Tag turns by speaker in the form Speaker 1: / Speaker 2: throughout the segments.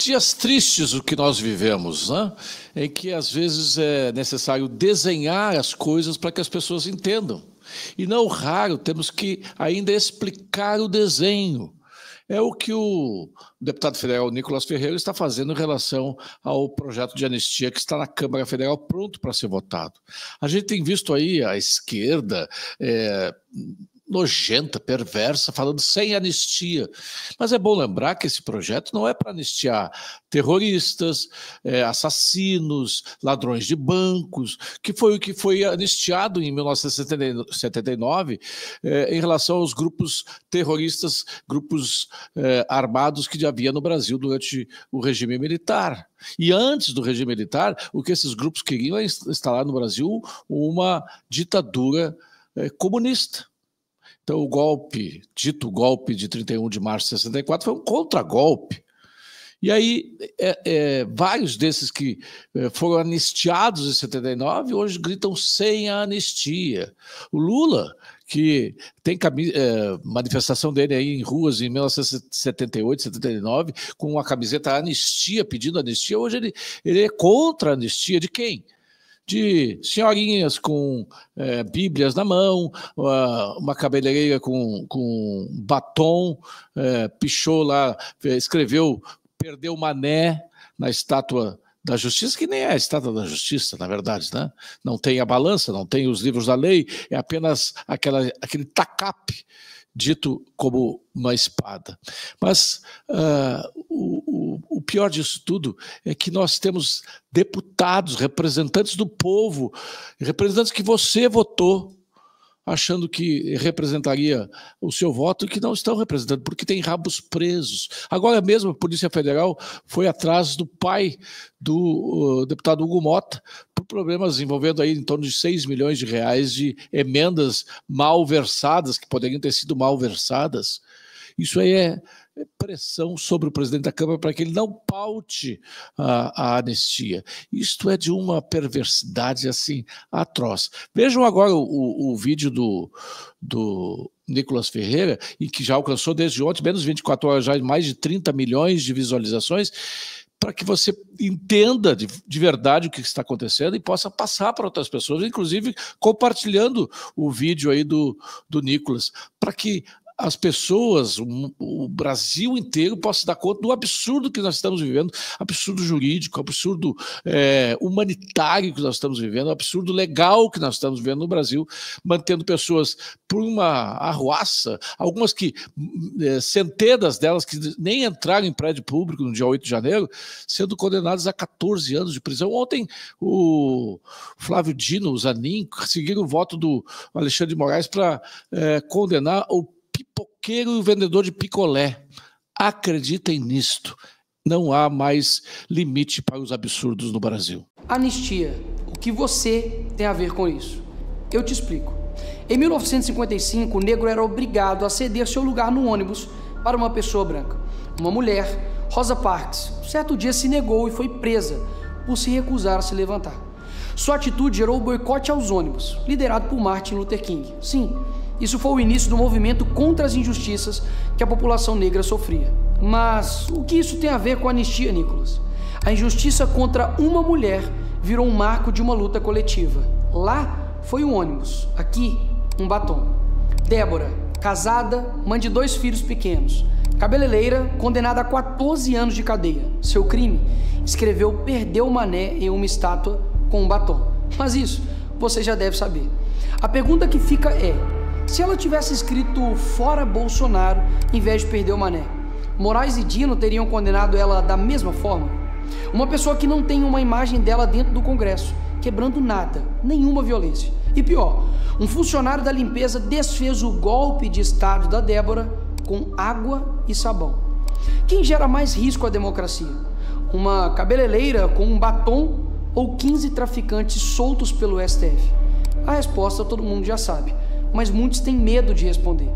Speaker 1: Dias tristes o que nós vivemos, né? Em que às vezes é necessário desenhar as coisas para que as pessoas entendam. E não raro temos que ainda explicar o desenho. É o que o deputado federal Nicolas Ferreira está fazendo em relação ao projeto de anistia que está na Câmara Federal pronto para ser votado. A gente tem visto aí a esquerda nojenta, perversa, falando sem anistia. Mas é bom lembrar que esse projeto não é para anistiar terroristas, assassinos, ladrões de bancos, que foi o que foi anistiado em 1979 em relação aos grupos terroristas, grupos armados que havia no Brasil durante o regime militar. E antes do regime militar, o que esses grupos queriam é instalar no Brasil uma ditadura comunista. Então, o golpe, dito golpe de 31 de março de 64, foi um contragolpe. E aí, vários desses que foram anistiados em 79, hoje gritam sem a anistia. O Lula, que tem manifestação dele aí em ruas em 1978, 79, com uma camiseta anistia, pedindo anistia, hoje ele é contra a anistia de quem? De senhorinhas com bíblias na mão, uma cabeleireira com batom, pichou lá, escreveu "Perdeu Mané" na estátua da Justiça, que nem é a estátua da Justiça, na verdade, né? Não tem a balança, não tem os livros da lei, é apenas aquele tacape dito como uma espada. Mas o pior disso tudo é que nós temos deputados, representantes do povo, representantes que você votou, achando que representaria o seu voto e que não estão representando, porque tem rabos presos. Agora mesmo a Polícia Federal foi atrás do pai do deputado Hugo Motta por problemas envolvendo aí em torno de 6 milhões de reais de emendas malversadas, que poderiam ter sido malversadas. Isso aí é pressão sobre o presidente da Câmara para que ele não paute a anistia. Isto é de uma perversidade assim atroz. Vejam agora o vídeo do Nicolas Ferreira, e que já alcançou desde ontem, menos 24 horas, já mais de 30 milhões de visualizações, para que você entenda de verdade o que está acontecendo e possa passar para outras pessoas, inclusive compartilhando o vídeo aí do Nicolas, para que as pessoas, o Brasil inteiro possa dar conta do absurdo que nós estamos vivendo, absurdo jurídico, absurdo humanitário que nós estamos vivendo, absurdo legal que nós estamos vivendo no Brasil, mantendo pessoas por uma arruaça, algumas que, centenas delas que nem entraram em prédio público no dia 8 de janeiro, sendo condenadas a 14 anos de prisão. Ontem o Flávio Dino, o Zanin, conseguiram o voto do Alexandre de Moraes para condenar o pipoqueiro e o vendedor de picolé. Acreditem nisto. Não há mais limite para os absurdos no Brasil.
Speaker 2: Anistia. O que você tem a ver com isso? Eu te explico. Em 1955, o negro era obrigado a ceder seu lugar no ônibus para uma pessoa branca. Uma mulher, Rosa Parks, certo dia se negou e foi presa por se recusar a se levantar. Sua atitude gerou o boicote aos ônibus, liderado por Martin Luther King. Sim, isso foi o início do movimento contra as injustiças que a população negra sofria. Mas o que isso tem a ver com a anistia, Nicolas? A injustiça contra uma mulher virou um marco de uma luta coletiva. Lá foi um ônibus, aqui um batom. Débora, casada, mãe de 2 filhos pequenos. Cabeleireira, condenada a 14 anos de cadeia. Seu crime? Escreveu "Perdeu Mané" em uma estátua com um batom. Mas isso você já deve saber. A pergunta que fica é: se ela tivesse escrito "Fora Bolsonaro" em vez de "Perdeu Mané", Moraes e Dino teriam condenado ela da mesma forma? Uma pessoa que não tem uma imagem dela dentro do Congresso, quebrando nada, nenhuma violência. E pior, um funcionário da limpeza desfez o golpe de Estado da Débora com água e sabão. Quem gera mais risco à democracia? Uma cabeleireira com um batom ou 15 traficantes soltos pelo STF? A resposta todo mundo já sabe, mas muitos têm medo de responder.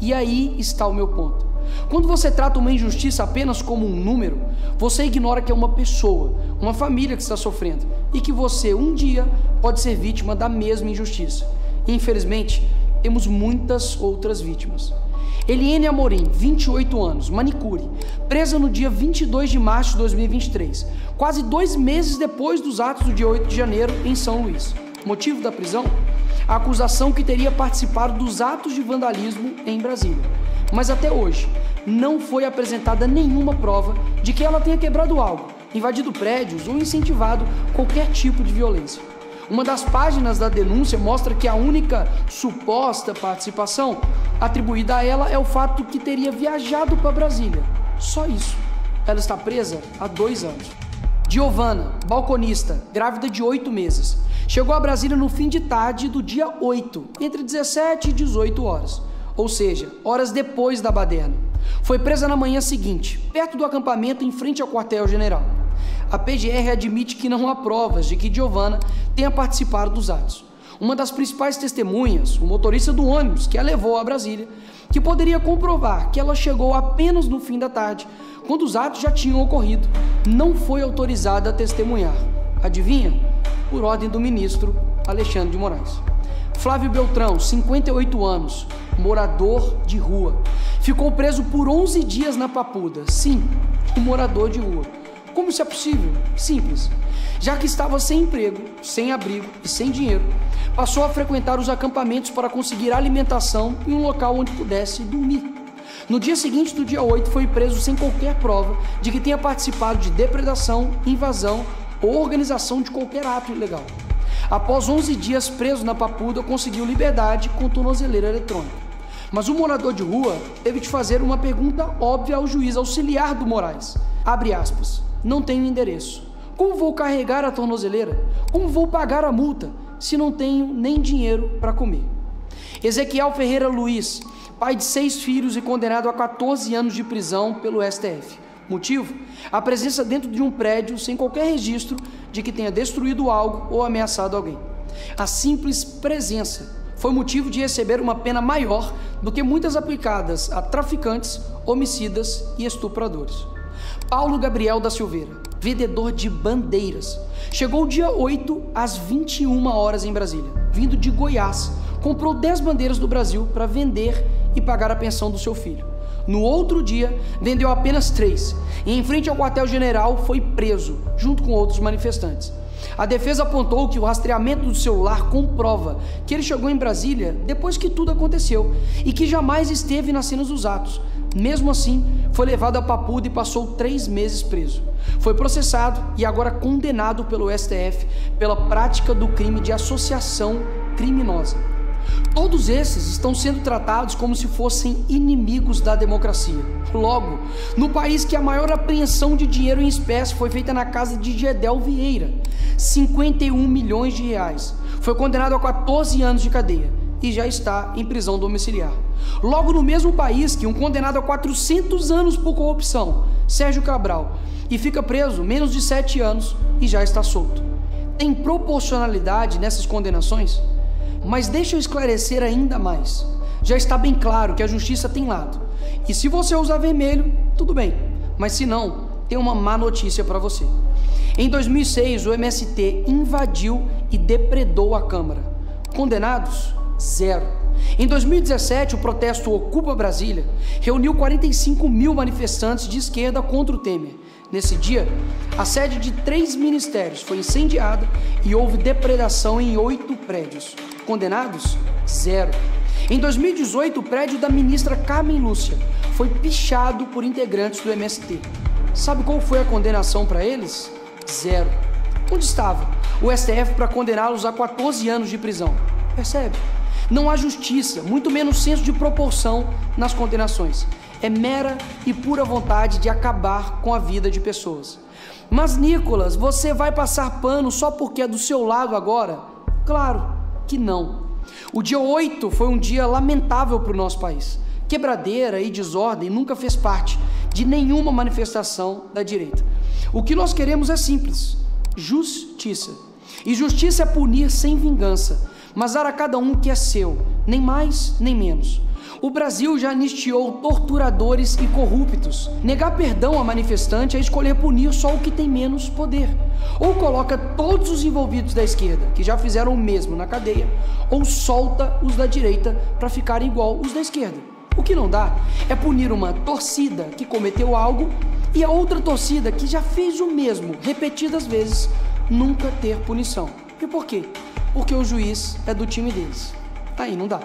Speaker 2: E aí está o meu ponto. Quando você trata uma injustiça apenas como um número, você ignora que é uma pessoa, uma família que está sofrendo e que você um dia pode ser vítima da mesma injustiça. E, infelizmente, temos muitas outras vítimas. Eliene Amorim, 28 anos, manicure, presa no dia 22 de março de 2023, quase 2 meses depois dos atos do dia 8 de janeiro em São Luís. Motivo da prisão? A acusação que teria participado dos atos de vandalismo em Brasília. Mas até hoje, não foi apresentada nenhuma prova de que ela tenha quebrado algo, invadido prédios ou incentivado qualquer tipo de violência. Uma das páginas da denúncia mostra que a única suposta participação atribuída a ela é o fato que teria viajado para Brasília. Só isso. Ela está presa há 2 anos. Giovana, balconista, grávida de 8 meses, chegou a Brasília no fim de tarde do dia 8, entre 17 e 18 horas, ou seja, horas depois da baderna. Foi presa na manhã seguinte, perto do acampamento em frente ao quartel-general. A PGR admite que não há provas de que Giovana tenha participado dos atos. Uma das principais testemunhas, o motorista do ônibus que a levou a Brasília, que poderia comprovar que ela chegou apenas no fim da tarde, quando os atos já tinham ocorrido, não foi autorizada a testemunhar. Adivinha? Por ordem do ministro Alexandre de Moraes. Flávio Beltrão, 58 anos, morador de rua. Ficou preso por 11 dias na Papuda. Sim, um morador de rua. Como isso é possível? Simples. Já que estava sem emprego, sem abrigo e sem dinheiro, passou a frequentar os acampamentos para conseguir alimentação em um local onde pudesse dormir. No dia seguinte do dia 8, foi preso sem qualquer prova de que tenha participado de depredação, invasão ou organização de qualquer ato ilegal. Após 11 dias preso na Papuda, conseguiu liberdade com tornozeleira eletrônica. Mas o morador de rua teve de fazer uma pergunta óbvia ao juiz auxiliar do Moraes. Abre aspas. Não tenho endereço. Como vou carregar a tornozeleira? Como vou pagar a multa se não tenho nem dinheiro para comer? Ezequiel Ferreira Luiz, pai de 6 filhos e condenado a 14 anos de prisão pelo STF. Motivo? A presença dentro de um prédio sem qualquer registro de que tenha destruído algo ou ameaçado alguém. A simples presença foi motivo de receber uma pena maior do que muitas aplicadas a traficantes, homicidas e estupradores. Paulo Gabriel da Silveira, vendedor de bandeiras, chegou dia 8 às 21 horas em Brasília, vindo de Goiás, comprou 10 bandeiras do Brasil para vender e pagar a pensão do seu filho. No outro dia, vendeu apenas 3 e em frente ao quartel-general foi preso, junto com outros manifestantes. A defesa apontou que o rastreamento do celular comprova que ele chegou em Brasília depois que tudo aconteceu e que jamais esteve nas cenas dos atos. Mesmo assim, foi levado a Papuda e passou 3 meses preso. Foi processado e agora condenado pelo STF pela prática do crime de associação criminosa. Todos esses estão sendo tratados como se fossem inimigos da democracia. Logo, no país que a maior apreensão de dinheiro em espécie foi feita na casa de Gedel Vieira, 51 milhões de reais, foi condenado a 14 anos de cadeia e já está em prisão domiciliar. Logo no mesmo país que um condenado a 400 anos por corrupção, Sérgio Cabral, e fica preso menos de 7 anos e já está solto. Tem proporcionalidade nessas condenações? Mas deixa eu esclarecer ainda mais. Já está bem claro que a justiça tem lado. E se você usar vermelho, tudo bem. Mas se não, tem uma má notícia para você. Em 2006, o MST invadiu e depredou a Câmara. Condenados? 0. Em 2017, o protesto Ocupa Brasília reuniu 45 mil manifestantes de esquerda contra o Temer. Nesse dia, a sede de 3 ministérios foi incendiada e houve depredação em 8 prédios. Condenados? 0. Em 2018, o prédio da ministra Carmen Lúcia foi pichado por integrantes do MST. Sabe qual foi a condenação para eles? 0. Onde estava o STF para condená-los a 14 anos de prisão? Percebe? Não há justiça, muito menos senso de proporção nas condenações. É mera e pura vontade de acabar com a vida de pessoas. Mas, Nicolas, você vai passar pano só porque é do seu lado agora? Claro que não. O dia 8 foi um dia lamentável para o nosso país. Quebradeira e desordem nunca fez parte de nenhuma manifestação da direita. O que nós queremos é simples: justiça. E justiça é punir sem vingança, mas dar a cada um o que é seu, nem mais nem menos. O Brasil já anistiou torturadores e corruptos. Negar perdão a manifestante é escolher punir só o que tem menos poder. Ou coloca todos os envolvidos da esquerda, que já fizeram o mesmo na cadeia, ou solta os da direita para ficarem igual os da esquerda. O que não dá é punir uma torcida que cometeu algo e a outra torcida que já fez o mesmo repetidas vezes nunca ter punição. E por quê? Porque o juiz é do time deles. Aí não dá.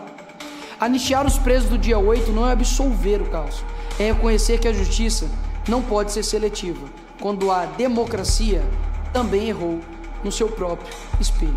Speaker 2: Anistiar os presos do dia 8 não é absolver o caos, é reconhecer que a justiça não pode ser seletiva, quando a democracia também errou no seu próprio espelho.